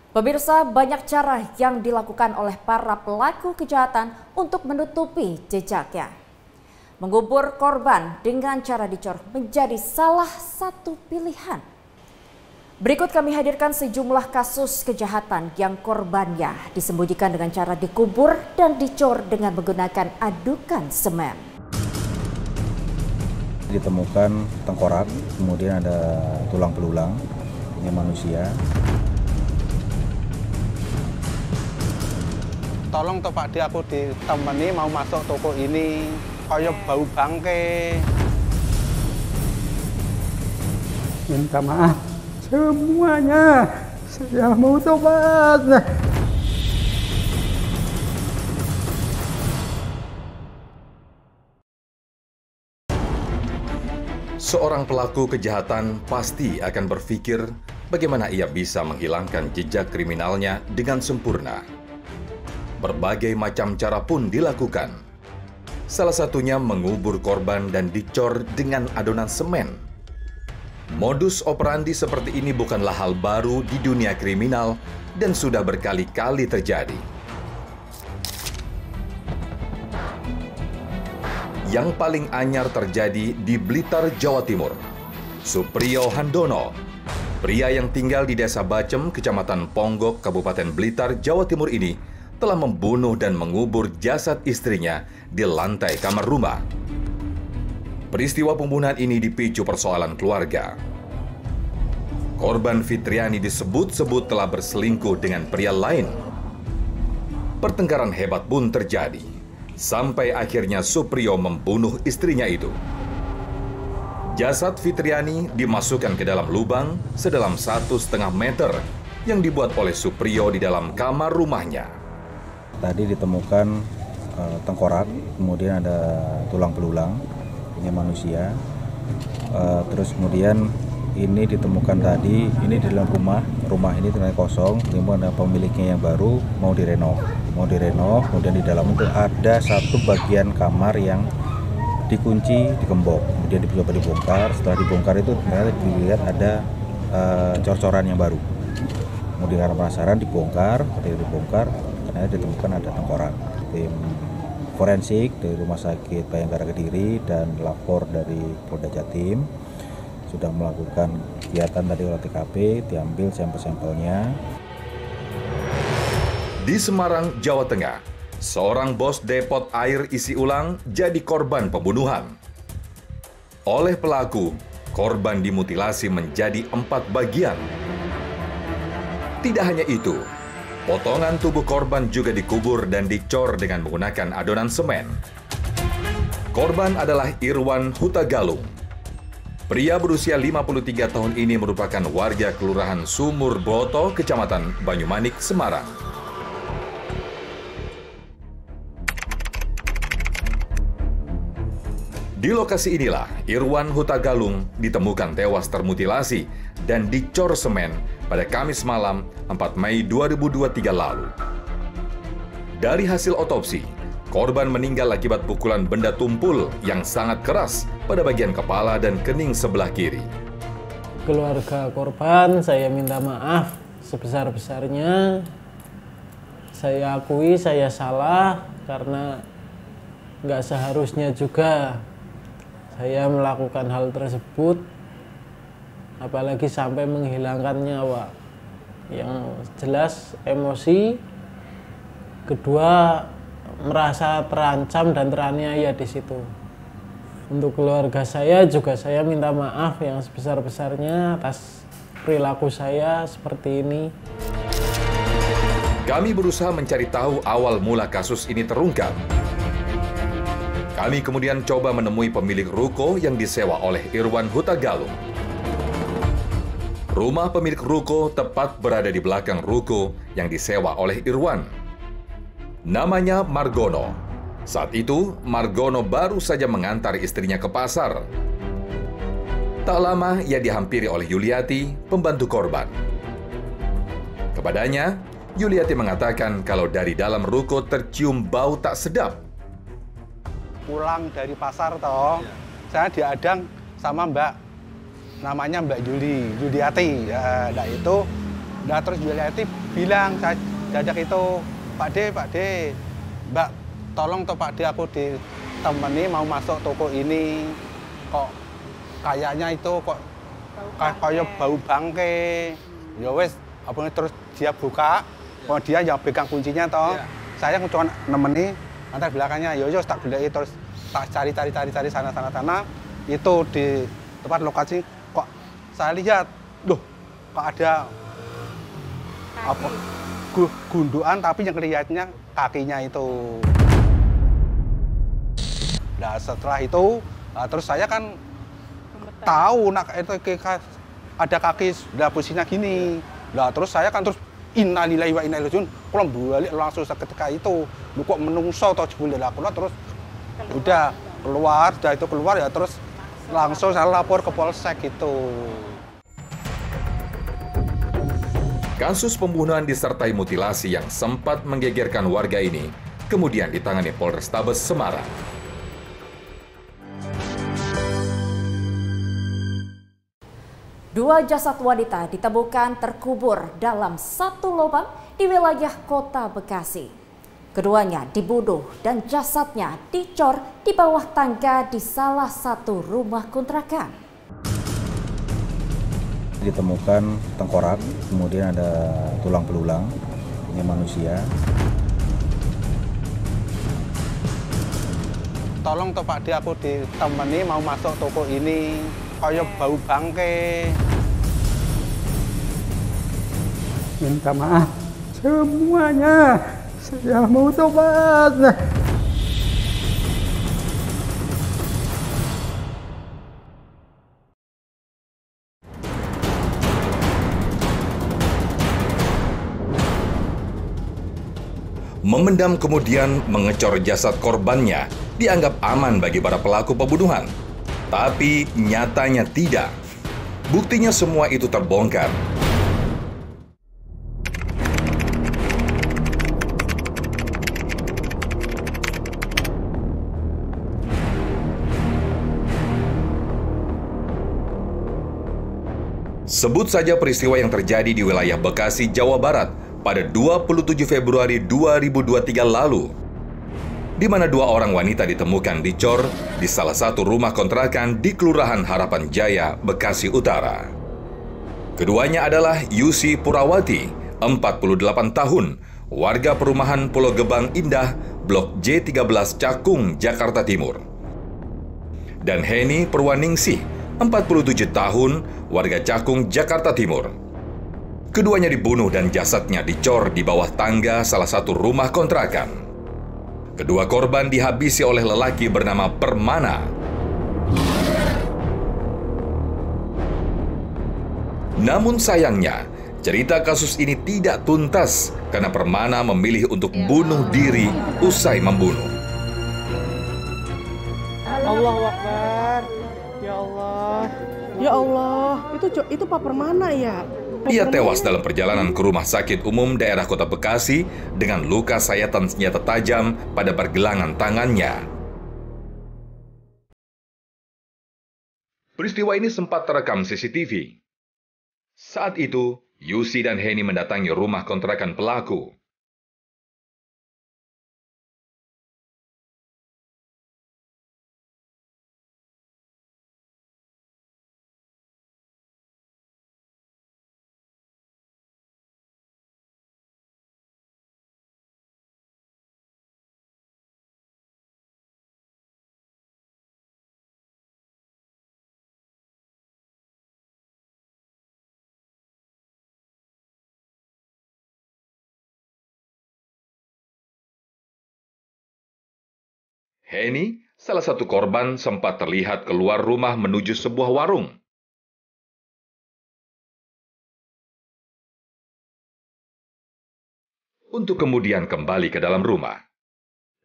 Pemirsa, banyak cara yang dilakukan oleh para pelaku kejahatan untuk menutupi jejaknya. Mengubur korban dengan cara dicor menjadi salah satu pilihan. Berikut kami hadirkan sejumlah kasus kejahatan yang korbannya disembunyikan dengan cara dikubur dan dicor dengan menggunakan adukan semen. Ditemukan tengkorak, kemudian ada tulang belulang, ini manusia. Tolong toh Pak, aku ditemani mau masuk toko ini, kayak bau bangke. Minta maaf semuanya, saya mau tobat. Seorang pelaku kejahatan pasti akan berpikir bagaimana ia bisa menghilangkan jejak kriminalnya dengan sempurna. Berbagai macam cara pun dilakukan. Salah satunya mengubur korban dan dicor dengan adonan semen. Modus operandi seperti ini bukanlah hal baru di dunia kriminal dan sudah berkali-kali terjadi. Yang paling anyar terjadi di Blitar, Jawa Timur. Supriyo Handono, pria yang tinggal di Desa Bacem, Kecamatan Ponggok, Kabupaten Blitar, Jawa Timur ini telah membunuh dan mengubur jasad istrinya di lantai kamar rumah. Peristiwa pembunuhan ini dipicu persoalan keluarga. Korban Fitriani disebut-sebut telah berselingkuh dengan pria lain. Pertengkaran hebat pun terjadi, sampai akhirnya Supriyo membunuh istrinya itu. Jasad Fitriani dimasukkan ke dalam lubang sedalam 1,5 meter yang dibuat oleh Supriyo di dalam kamar rumahnya. Tadi ditemukan tengkorak, kemudian ada tulang belulang, ini manusia. Terus kemudian ini ditemukan tadi, ini di dalam rumah ini ternyata kosong, kemudian ada pemiliknya yang baru mau direnov, kemudian di dalam itu ada satu bagian kamar yang dikunci, digembok, kemudian coba dibongkar. Setelah dibongkar itu ternyata dilihat ada cor-coran yang baru. Kemudian karena penasaran dibongkar, ternyata ditemukan ada tengkorak. Tim forensik dari Rumah Sakit Bayangkara Kediri dan lapor dari Polda Jatim sudah melakukan kegiatan tadi olah TKP, diambil sampel-sampelnya. Di Semarang, Jawa Tengah, seorang bos depot air isi ulang jadi korban pembunuhan. Oleh pelaku, korban dimutilasi menjadi 4 bagian. Tidak hanya itu, potongan tubuh korban juga dikubur dan dicor dengan menggunakan adonan semen. Korban adalah Irwan Hutagalung. Pria berusia 53 tahun ini merupakan warga Kelurahan Sumur Broto, Kecamatan Banyumanik, Semarang. Di lokasi inilah Irwan Hutagalung ditemukan tewas termutilasi dan dicor semen pada Kamis malam 4 Mei 2023 lalu. Dari hasil otopsi, korban meninggal akibat pukulan benda tumpul yang sangat keras pada bagian kepala dan kening sebelah kiri. Keluarga korban, saya minta maaf sebesar-besarnya. Saya akui saya salah karena nggak seharusnya juga saya melakukan hal tersebut, apalagi sampai menghilangkan nyawa. Yang jelas emosi, kedua merasa terancam dan teraniaya di situ. Untuk keluarga saya juga saya minta maaf yang sebesar-besarnya atas perilaku saya seperti ini. Kami berusaha mencari tahu awal mula kasus ini terungkap. Kami kemudian coba menemui pemilik ruko yang disewa oleh Irwan Hutagalung. Rumah pemilik ruko tepat berada di belakang ruko yang disewa oleh Irwan. Namanya Margono. Saat itu, Margono baru saja mengantar istrinya ke pasar. Tak lama, ia dihampiri oleh Yuliati, pembantu korban. Kepadanya, Yuliati mengatakan kalau dari dalam ruko tercium bau tak sedap. Pulang dari pasar toh, saya diadang sama Mbak, namanya Mbak Yuliati. Ya, nah itu Nah terus Bu Yati bilang, saya diajak itu, Pak D, Mbak, tolong toh Pak D, aku ditemani mau masuk toko ini, kok kayaknya itu kok kayak bau bangke. Ya wes, terus dia buka, kalau dia yang pegang kuncinya toh, saya cuma nemeni, antar belakangnya, yo tak gelai terus tak cari sana, itu di tempat lokasi kok saya lihat, loh kok ada apa gundukan tapi yang kelihatannya kakinya itu. Nah setelah itu terus saya kan tahu itu ada kaki sudah posisinya gini. Nah terus saya kan terus innalillahi wa inna ilaihi raji'un, kalau balik langsung seketika itu lu kok menungso atau jebul lah terus udah keluar ya terus langsung saya lapor ke Polsek itu. Kasus pembunuhan disertai mutilasi yang sempat menggegerkan warga ini kemudian ditangani Polrestabes Semarang. Dua jasad wanita ditemukan terkubur dalam satu lubang di wilayah Kota Bekasi. Keduanya dibunuh dan jasadnya dicor di bawah tangga di salah satu rumah kontrakan. Ditemukan tengkorak, kemudian ada tulang belulang, ini manusia. Tolong toh Pak D, aku ditemani mau masuk toko ini, kayak bau bangke. Minta maaf semuanya, saya mau tobat. Memendam kemudian mengecor jasad korbannya dianggap aman bagi para pelaku pembunuhan. Tapi nyatanya tidak. Buktinya semua itu terbongkar. Sebut saja peristiwa yang terjadi di wilayah Bekasi, Jawa Barat pada 27 Februari 2023 lalu, di mana dua orang wanita ditemukan dicor di salah satu rumah kontrakan di Kelurahan Harapan Jaya, Bekasi Utara. Keduanya adalah Yusi Purawati, 48 tahun, warga perumahan Pulau Gebang Indah, Blok J13 Cakung, Jakarta Timur. Dan Heni Purwaningsih, 47 tahun, warga Cakung, Jakarta Timur. Keduanya dibunuh dan jasadnya dicor di bawah tangga salah satu rumah kontrakan. Kedua korban dihabisi oleh lelaki bernama Permana. Namun sayangnya, cerita kasus ini tidak tuntas karena Permana memilih untuk bunuh diri usai membunuh. Allahu Akbar. Ya Allah. Ya Allah, itu Pak Permana ya? Ia tewas dalam perjalanan ke rumah sakit umum daerah Kota Bekasi dengan luka sayatan senjata tajam pada pergelangan tangannya. Peristiwa ini sempat terekam CCTV. Saat itu, Yusi dan Heni mendatangi rumah kontrakan pelaku. Heni, salah satu korban, sempat terlihat keluar rumah menuju sebuah warung. Untuk kemudian kembali ke dalam rumah.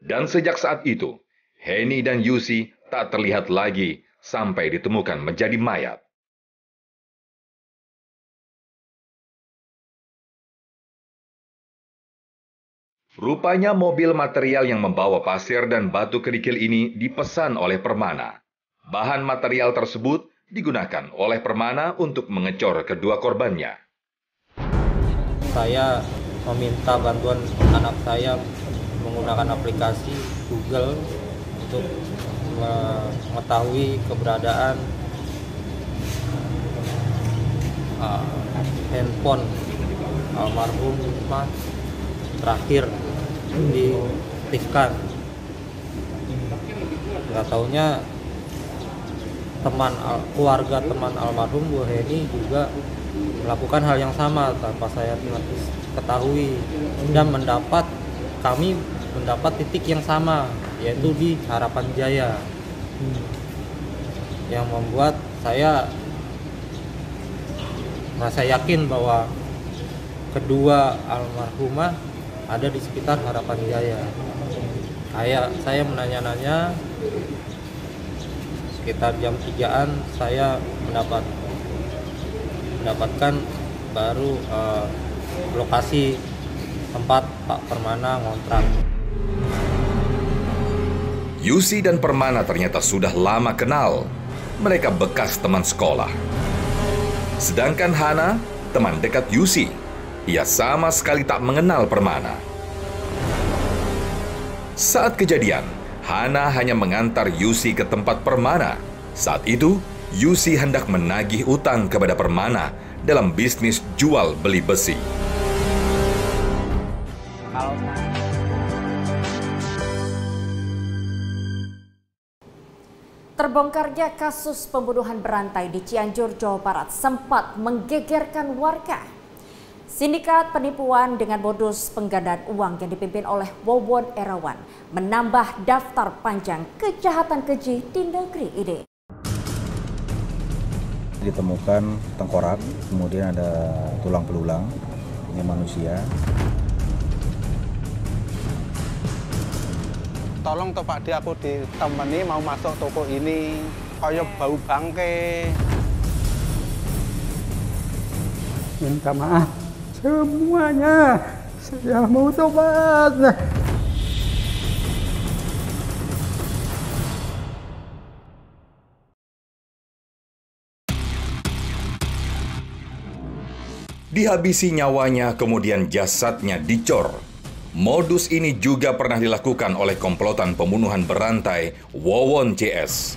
Dan sejak saat itu, Heni dan Yusi tak terlihat lagi sampai ditemukan menjadi mayat. Rupanya mobil material yang membawa pasir dan batu kerikil ini dipesan oleh Permana. Bahan material tersebut digunakan oleh Permana untuk mengecor kedua korbannya. saya meminta bantuan anak saya menggunakan aplikasi Google untuk mengetahui keberadaan handphone almarhumah terakhir diaktifkan. Nggak taunya keluarga teman almarhum Bu Heni juga melakukan hal yang sama tanpa saya ketahui, dan kami mendapat titik yang sama, yaitu di Harapan Jaya, yang membuat saya merasa yakin bahwa kedua almarhumah ada di sekitar Harapan Jaya. Saya menanya-nanya, sekitar jam 3-an saya mendapatkan baru lokasi tempat Pak Permana ngontrak. Yusi dan Permana ternyata sudah lama kenal. Mereka bekas teman sekolah. Sedangkan Hana, teman dekat Yusi, ia sama sekali tak mengenal Permana. Saat kejadian, Hana hanya mengantar Yusi ke tempat Permana. Saat itu, Yusi hendak menagih utang kepada Permana dalam bisnis jual beli besi. Terbongkarnya kasus pembunuhan berantai di Cianjur, Jawa Barat sempat menggegerkan warga. Sindikat penipuan dengan modus penggandaan uang yang dipimpin oleh Wawon Erawan menambah daftar panjang kejahatan keji di negeri ini. Ditemukan tengkorak, kemudian ada tulang belulang, ini manusia. Tolong toh Pak D, aku ditemani mau masuk toko ini, kayak bau bangke. Minta maaf semuanya, saya mau tobat. Dihabisi nyawanya, kemudian jasadnya dicor. Modus ini juga pernah dilakukan oleh komplotan pembunuhan berantai Wawon CS.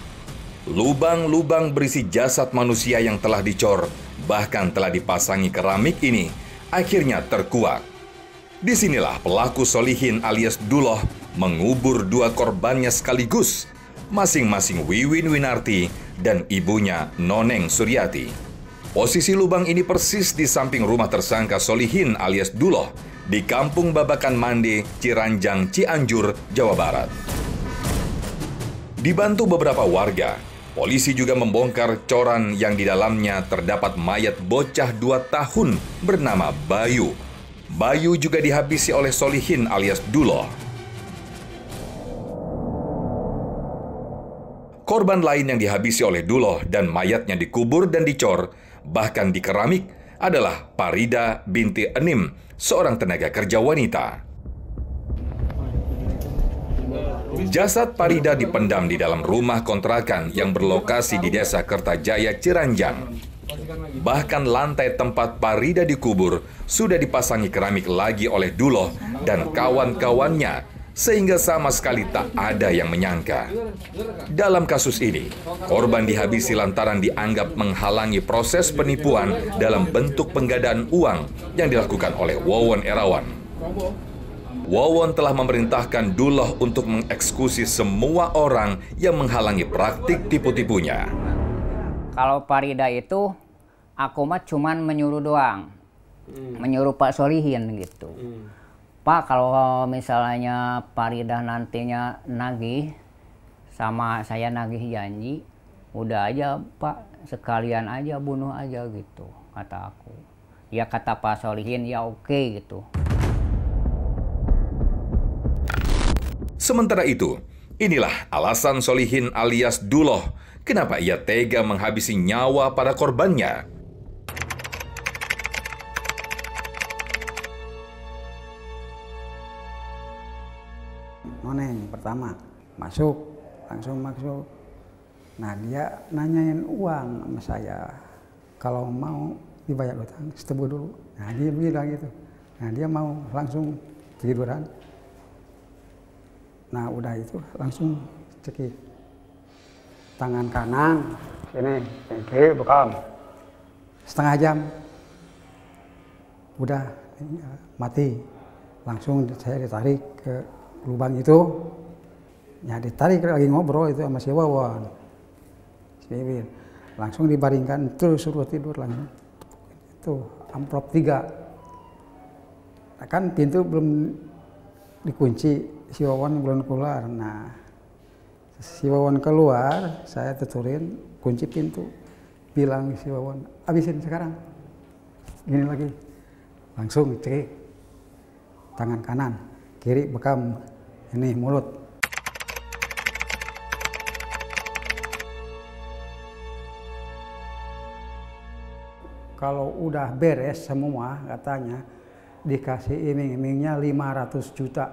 Lubang-lubang berisi jasad manusia yang telah dicor, bahkan telah dipasangi keramik ini, akhirnya terkuak. Disinilah pelaku Solihin alias Duloh mengubur dua korbannya sekaligus, masing-masing Wiwin Winarti dan ibunya Noneng Suryati. Posisi lubang ini persis di samping rumah tersangka Solihin alias Duloh di Kampung Babakan Mande, Ciranjang, Cianjur, Jawa Barat. Dibantu beberapa warga, polisi juga membongkar coran yang di dalamnya terdapat mayat bocah 2 tahun bernama Bayu. Bayu juga dihabisi oleh Solihin alias Duloh. Korban lain yang dihabisi oleh Duloh dan mayatnya dikubur dan dicor, bahkan di keramik, adalah Parida binti Enim, seorang tenaga kerja wanita. Jasad Parida dipendam di dalam rumah kontrakan yang berlokasi di Desa Kertajaya, Ciranjang. Bahkan lantai tempat Parida dikubur sudah dipasangi keramik lagi oleh Duloh dan kawan-kawannya, sehingga sama sekali tak ada yang menyangka. Dalam kasus ini, korban dihabisi lantaran dianggap menghalangi proses penipuan dalam bentuk penggandaan uang yang dilakukan oleh Wawon Erawan. Wawon telah memerintahkan Duloh untuk mengeksekusi semua orang yang menghalangi praktik tipu-tipunya. Kalau Parida itu, aku mah cuman menyuruh doang. Menyuruh Pak Solihin gitu. Pak, kalau misalnya Parida nantinya nagih, sama saya nagih janji, udah aja Pak, sekalian aja bunuh aja gitu, kata aku. Ya kata Pak Solihin, ya oke gitu. Sementara itu, inilah alasan Solihin alias Duloh kenapa ia tega menghabisi nyawa para korbannya. Noneng pertama langsung masuk. Nah dia nanyain uang sama saya. Kalau mau dibayar utang, setebu dulu. Nah dia bilang gitu. Nah dia mau langsung tiduran. Nah udah itu langsung cekik. Tangan kanan, ini, kiri bekam. Setengah jam. Udah mati. Langsung saya ditarik ke lubang itu. Ya ditarik lagi ngobrol itu sama si Wawan. Si Iwin. Langsung dibaringkan terus suruh tidur langsung. Itu amplop 3. Nah, kan pintu belum dikunci, si Wawan belum keluar. Nah, si Wawan keluar, saya tuturin kunci pintu. Bilang si Wawan, habisin sekarang. Gini lagi. Langsung cekik. Tangan kanan, kiri bekam. Ini mulut. Kalau udah beres semua katanya dikasih iming-imingnya 500 juta.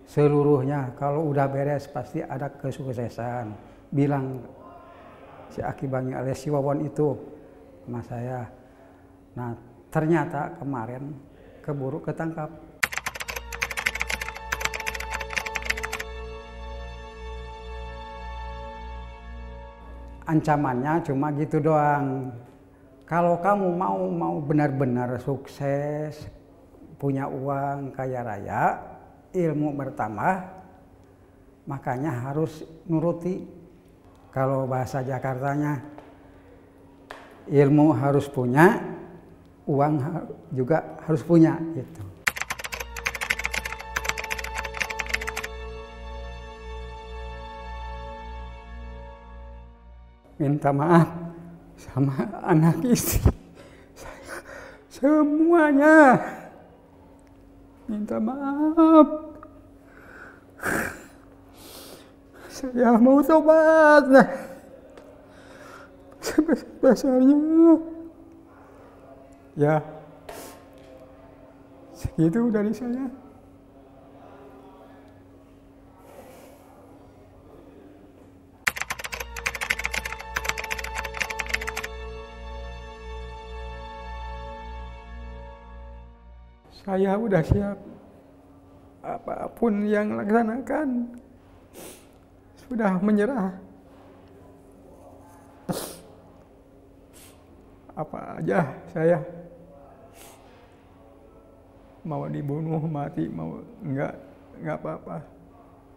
Seluruhnya kalau udah beres pasti ada kesuksesan. Bilang si Aki Bangi alias si Wawan itu sama saya. Nah ternyata kemarin keburu ketangkap. Ancamannya cuma gitu doang. Kalau kamu mau benar-benar sukses, punya uang kaya raya, ilmu bertambah, makanya harus nuruti. Kalau bahasa Jakartanya, ilmu harus punya, uang juga harus punya gitu. Minta maaf sama anak istri saya, semuanya minta maaf. Saya mau tobat lah sebesar-besarnya. Ya segitu dari saya. Saya udah siap, apapun yang laksanakan, sudah menyerah. Apa aja saya, mau dibunuh, mati, mau enggak apa-apa.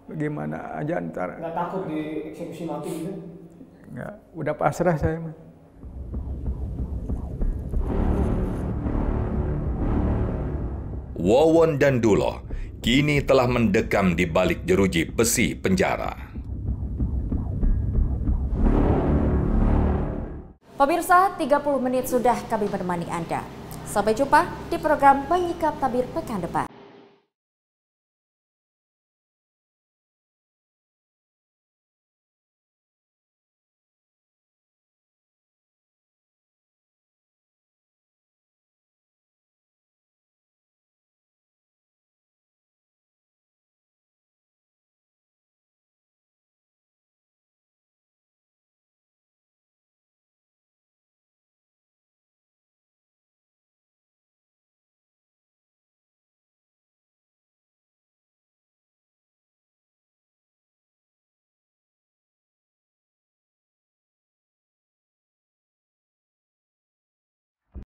Bagaimana aja ntar. Nggak takut dieksekusi mati gitu? Enggak, udah pasrah saya mah. Wawon dan Duloh kini telah mendekam di balik jeruji besi penjara. Pemirsa, 30 menit sudah kami menemani Anda. Sampai jumpa di program Menyikap Tabir pekan depan.